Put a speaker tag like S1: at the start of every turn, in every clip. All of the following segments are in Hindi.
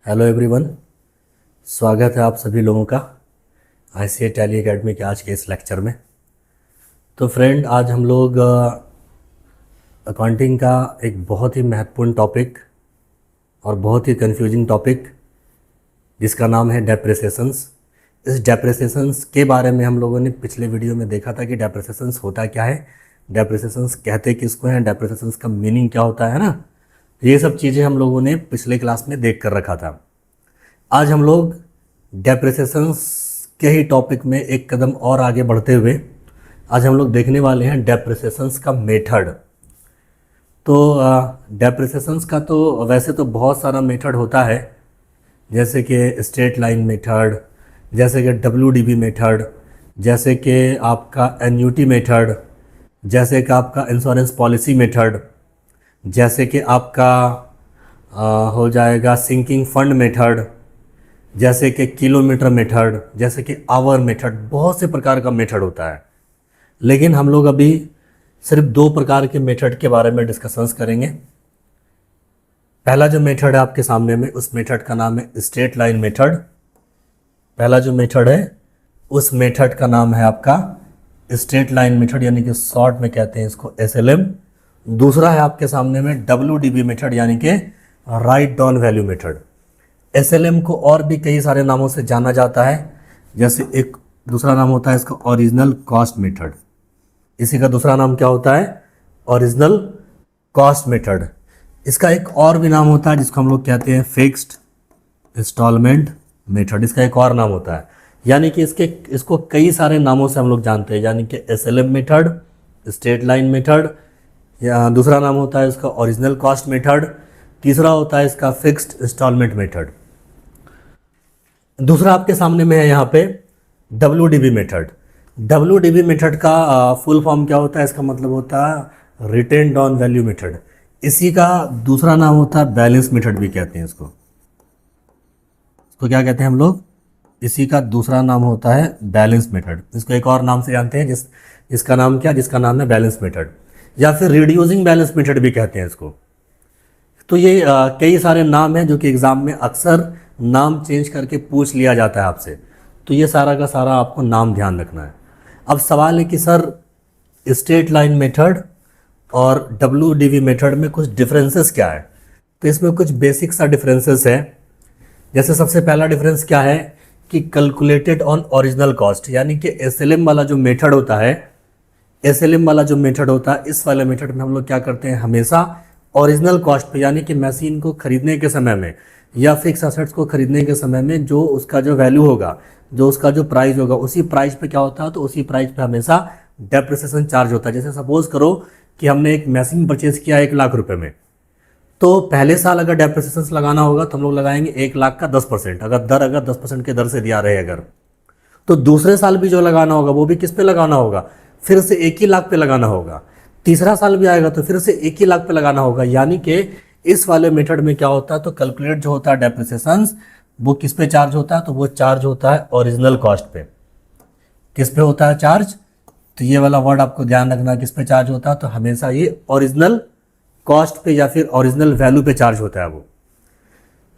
S1: हेलो एवरीवन, स्वागत है आप सभी लोगों का ICA टैली एकेडमी के आज के इस लेक्चर में। तो फ्रेंड, आज हम लोग अकाउंटिंग का एक बहुत ही महत्वपूर्ण टॉपिक और बहुत ही कंफ्यूजिंग टॉपिक जिसका नाम है डेप्रिसिएशंस। इस डेप्रिसिएशंस के बारे में हम लोगों ने पिछले वीडियो में देखा था कि डेप्रिसिएशंस होता क्या है, डेप्रिसिएशंस कहते किसको हैं, डेप्रिसिएशंस का मीनिंग क्या होता है ना। ये सब चीज़ें हम लोगों ने पिछले क्लास में देख कर रखा था। आज हम लोग डेप्रिसिएशंस के ही टॉपिक में एक कदम और आगे बढ़ते हुए आज हम लोग देखने वाले हैं डेप्रिसिएशंस का मेथड। तो डेप्रिसिएशंस का तो वैसे तो बहुत सारा मेथड होता है, जैसे कि स्ट्रेट लाइन मेथड, जैसे कि WDB मेथड, जैसे कि आपका एन्युटी मेथड, जैसे कि आपका इंश्योरेंस पॉलिसी मेथड, जैसे कि आपका हो जाएगा सिंकिंग फंड मेथड, जैसे कि किलोमीटर मेथड, जैसे कि आवर मेथड। बहुत से प्रकार का मेथड होता है, लेकिन हम लोग अभी सिर्फ 2 प्रकार के मेथड के बारे में डिस्कशंस करेंगे। पहला जो मेथड है आपके सामने में, उस मेथड का नाम है स्ट्रेट लाइन मेथड। पहला जो मेथड है उस मेथड का नाम है आपका स्ट्रेट लाइन मेथड, यानी कि शॉर्ट में कहते हैं इसको SLM। दूसरा है आपके सामने में WDB मेथड, यानी कि write down value method. SLM को और भी कई सारे नामों से जाना जाता है, जैसे एक दूसरा नाम होता है इसका ओरिजिनल कॉस्ट मेथड। इसी का दूसरा नाम क्या होता है? Original cost method. इसका एक और भी नाम होता है जिसको हम लोग कहते हैं फिक्स्ड इंस्टॉलमेंट मेथड। इसका एक और नाम होता है, यानी कि इसको कई सारे नामों से हम लोग जानते हैं, यानी कि SLM method, straight line method, या दूसरा नाम होता है इसका ओरिजिनल कॉस्ट मेथड, तीसरा होता है इसका फिक्स्ड इंस्टॉलमेंट मेथड। दूसरा आपके सामने में है यहाँ पे WDB मेथड। WDB मेथड का फुल फॉर्म क्या होता है? इसका मतलब होता है रिटेन डाउन वैल्यू मेथड। इसी का दूसरा नाम होता है बैलेंस मेथड भी कहते हैं इसको क्या कहते हैं हम लोग? इसी का दूसरा नाम होता है बैलेंस मेथड। इसको एक और नाम से जानते हैं जिसका नाम क्या? जिसका नाम है बैलेंस मेथड, या फिर रिड्यूसिंग बैलेंस मेथड भी कहते हैं इसको। तो ये कई सारे नाम हैं जो कि एग्ज़ाम में अक्सर नाम चेंज करके पूछ लिया जाता है आपसे। तो ये सारा का सारा आपको नाम ध्यान रखना है। अब सवाल है कि सर स्ट्रेट लाइन मेथड और WDB मेथड में कुछ डिफरेंसेस क्या है? तो इसमें कुछ बेसिक सा डिफरेंसेस है। जैसे सबसे पहला डिफरेंस क्या है कि कैलकुलेटेड ऑन ओरिजिनल कॉस्ट, यानी कि SLM वाला जो मेथड होता है, SLM वाला जो मेथड होता है, इस वाले मेथड में हम लोग क्या करते हैं? हमेशा ओरिजिनल कॉस्ट पे, यानी कि मशीन को खरीदने के समय में या फिक्स असेट्स को खरीदने के समय में जो उसका जो वैल्यू होगा, जो उसका जो प्राइस होगा, उसी प्राइस पे क्या होता है? तो उसी प्राइस पे हमेशा डेप्रिसिएशन चार्ज होता है। जैसे सपोज करो कि हमने एक मशीन परचेज किया 1 लाख रुपए में, तो पहले साल अगर डेप्रिसिएशन लगाना होगा तो हम लोग लगाएंगे 1 लाख का 10%। अगर 10% के दर से दिया रहे अगर, तो दूसरे साल भी जो लगाना होगा वो भी किस पे लगाना होगा? फिर से 1 ही लाख पे लगाना होगा। तीसरा साल भी आएगा तो फिर से 1 ही लाख पे लगाना होगा। यानी कि इस वाले मेथड में क्या होता है? तो कैलकुलेट जो होता है डेप्रिसिएशंस, वो किस पे चार्ज होता है? तो वो चार्ज होता है ओरिजिनल कॉस्ट पे। किस पे होता है चार्ज? तो ये वाला वर्ड आपको ध्यान रखना, किस पे चार्ज होता है? तो हमेशा ये ओरिजिनल कॉस्ट पे या फिर ओरिजिनल वैल्यू पे चार्ज होता है वो।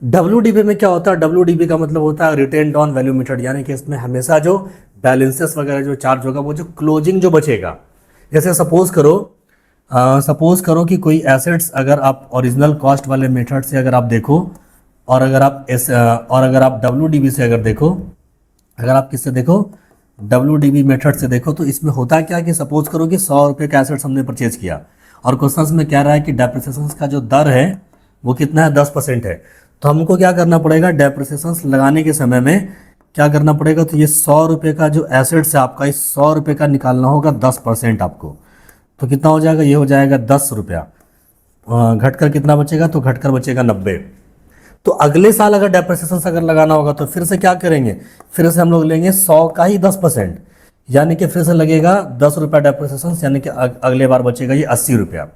S1: WDB में क्या होता है? WDB का मतलब होता है रिटेन डाउन वैल्यू मेथड, यानी कि इसमें हमेशा जो बैलेंसेस वगैरह जो चार्ज होगा, वो जो क्लोजिंग जो बचेगा। जैसे सपोज करो कि कोई एसेट्स अगर आप ओरिजिनल कॉस्ट वाले मेथड से अगर आप देखो, और अगर आप WDB से अगर देखो, अगर आप किससे देखो? WDB मेथड से देखो, तो इसमें होता क्या कि सपोज करो कि 100 रुपये का एसेट्स हमने परचेज किया और क्वेश्चन में कह रहा है कि डेप्रिसिएशन का जो दर है वो कितना है? 10% है। तो हमको क्या करना पड़ेगा? डेप्रिसिएशन लगाने के समय में क्या करना पड़ेगा? तो ये 100 रुपये का जो एसेट्स है आपका, इस 100 रुपये का निकालना होगा 10% आपको। तो कितना हो जाएगा? ये हो जाएगा 10 रुपया। घटकर कितना बचेगा? तो घटकर बचेगा 90। तो अगले साल अगर डेप्रिसिएशन अगर लगाना होगा तो फिर से क्या करेंगे? फिर से हम लोग लेंगे 100 का ही 10%, यानी कि फिर से लगेगा 10 रुपया डेप्रिसिएशन, यानी कि अगले बार बचेगा ये 80 रुपया।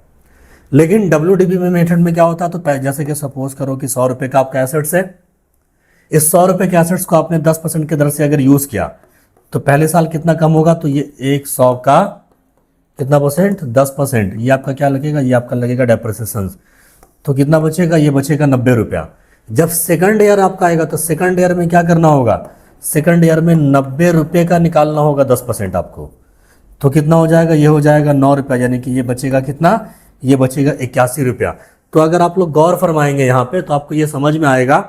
S1: लेकिन WDB में मेथड में क्या होता है? तो जैसे कि सपोज करो कि 100 रुपये का आपका एसेट्स है, इस 100 रुपये के एसेट्स को आपने 10% के दर से अगर यूज़ किया तो पहले साल कितना कम होगा? तो ये 100 का कितना परसेंट? 10%। ये आपका क्या लगेगा? ये आपका लगेगा डेप्रिसिएशन। तो कितना बचेगा? ये बचेगा 90 रुपया। जब सेकंड ईयर आपका आएगा तो सेकंड ईयर में क्या करना होगा, सेकंड ईयर में 90 रुपये का निकालना होगा 10% आपको। तो कितना हो जाएगा, ये हो जाएगा 9 रुपया, यानी कि ये बचेगा कितना, ये बचेगा 81 रुपया। तो अगर आप लोग गौर फरमाएंगे यहाँ पे तो आपको ये समझ में आएगा,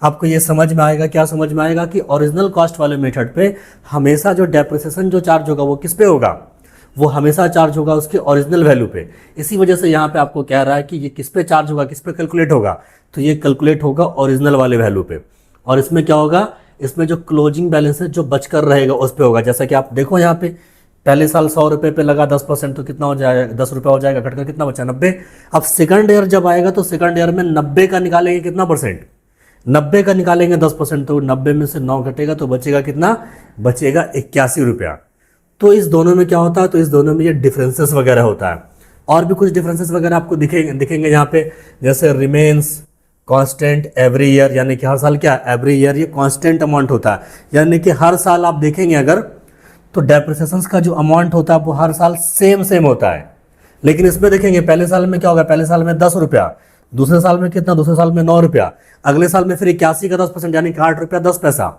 S1: आपको ये समझ में आएगा, क्या समझ में आएगा कि ओरिजिनल कॉस्ट वाले मेथड पे हमेशा जो डेप्रिसिएशन जो चार्ज होगा वो किस पे होगा, वो हमेशा चार्ज होगा उसके ओरिजिनल वैल्यू पे। इसी वजह से यहाँ पे आपको कह रहा है कि ये किस पे चार्ज होगा, किस पे कैलकुलेट होगा, तो ये कैलकुलेट होगा ओरिजिनल वाले वैल्यू पे। और इसमें क्या होगा, इसमें जो क्लोजिंग बैलेंस है जो बचकर रहेगा उस पे होगा। जैसा कि आप देखो यहाँ पे पहले साल 100 रुपये पे लगा 10%, तो कितना हो जाएगा, 10 रुपये हो जाएगा, घटकर कितना बचा 90। अब सेकंड ईयर जब आएगा तो सेकंड ईयर में 90 का निकालेंगे कितना परसेंट, 90 का निकालेंगे 10%, तो 90 में से 9 घटेगा तो बचेगा कितना, बचेगा 81 रुपया। तो इस दोनों में क्या होता है, तो इस दोनों में ये डिफरेंसेस वगैरह होता है। और भी कुछ डिफरेंसेस वगैरह आपको दिखेंगे यहाँ पे, जैसे रिमेन्स कांस्टेंट एवरी ईयर, यानी कि हर साल क्या, एवरी ईयर ये कांस्टेंट अमाउंट होता है, यानी कि हर साल आप देखेंगे अगर तो डेप्रिसिएशंस का जो अमाउंट होता है वो हर साल सेम होता है। लेकिन इसमें देखेंगे पहले साल में क्या होगा, पहले साल में 10 रुपया, दूसरे साल में कितना, दूसरे साल में 9 रुपया, अगले साल में फिर 81 का 10%, यानी कि 8 रुपया 10 पैसा।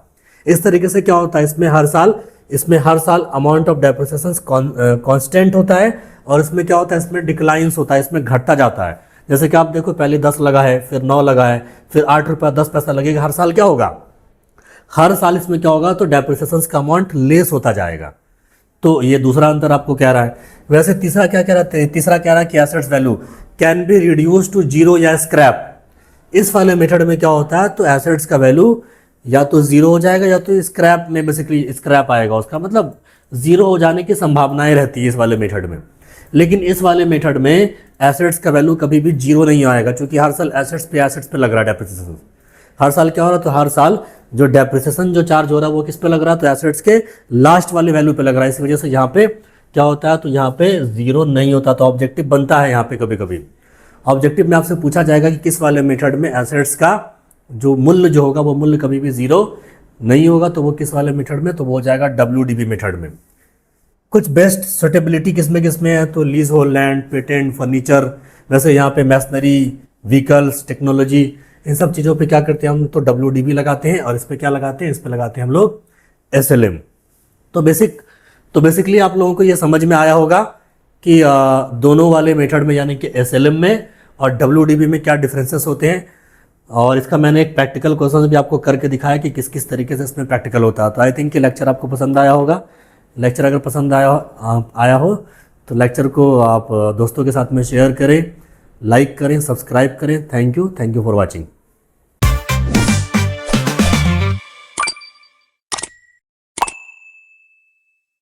S1: इस तरीके से क्या होता है, इसमें हर साल अमाउंट ऑफ डेप्रिसिएशंस कांस्टेंट होता है, और इसमें क्या होता है, इसमें डिक्लाइंस होता है, इसमें घटता जाता है। जैसे कि आप देखो पहले 10 लगा है, फिर 9 लगा है, फिर 8 रुपया 10 पैसा लगेगा, हर साल क्या होगा, हर साल इसमें क्या होगा, तो डेप्रिसिएशंस का अमाउंट लेस होता जाएगा। तो ये दूसरा अंतर आपको कह रहा है। वैसे तीसरा क्या कह रहा है, तीसरा कह रहा है कि assets value can be reduce to zero या स्क्रैप। इस वाले मेथड में क्या होता है, तो एसेट्स का वैल्यू या तो जीरो हो जाएगा या तो स्क्रैप में, बेसिकली स्क्रैप आएगा, उसका मतलब जीरो हो जाने की संभावनाएं रहती है इस वाले मेथड में। लेकिन इस वाले मेथड में एसेट्स का वैल्यू कभी भी जीरो नहीं आएगा, क्योंकि हर साल एसेट्स पे लग रहा है डेप्रिसिएशन। हर साल क्या हो रहा है, तो हर साल जो डेप्रिसिएशन जो चार्ज हो रहा है वो किस पे लग रहा है, तो एसेट्स के लास्ट वाले वैल्यू पे लग रहा है। इस वजह से यहाँ पे क्या होता है, तो यहाँ पे जीरो नहीं होता। तो ऑब्जेक्टिव बनता है यहाँ पे, कभी कभी ऑब्जेक्टिव में आपसे पूछा जाएगा कि किस वाले मेथड में एसेट्स का जो मूल्य जो होगा वो मूल्य कभी भी जीरो नहीं होगा, तो वो किस वाले मेथड में, तो वो हो जाएगा WDB मेथड में। कुछ बेस्ट सुटेबिलिटी किसमें है, तो lease hold land, patent, furniture. वैसे यहाँ पे मैशनरी, व्हीकल्स, टेक्नोलॉजी, इन सब चीज़ों पे क्या करते हैं हम, तो WDB लगाते हैं। और इस पे क्या लगाते हैं, इस पे लगाते हैं हम लोग SLM। तो बेसिकली आप लोगों को ये समझ में आया होगा कि दोनों वाले मेथड में, यानी कि SLM में और WDB में क्या डिफरेंसेस होते हैं। और इसका मैंने एक प्रैक्टिकल क्वेश्चन भी आपको करके दिखाया कि किस किस तरीके से इसमें प्रैक्टिकल होता है। तो आई थिंक कि लेक्चर आपको पसंद आया होगा। लेक्चर अगर पसंद आया हो तो लेक्चर को आप दोस्तों के साथ में शेयर करें, लाइक करें, सब्सक्राइब करें। Thank you for watching.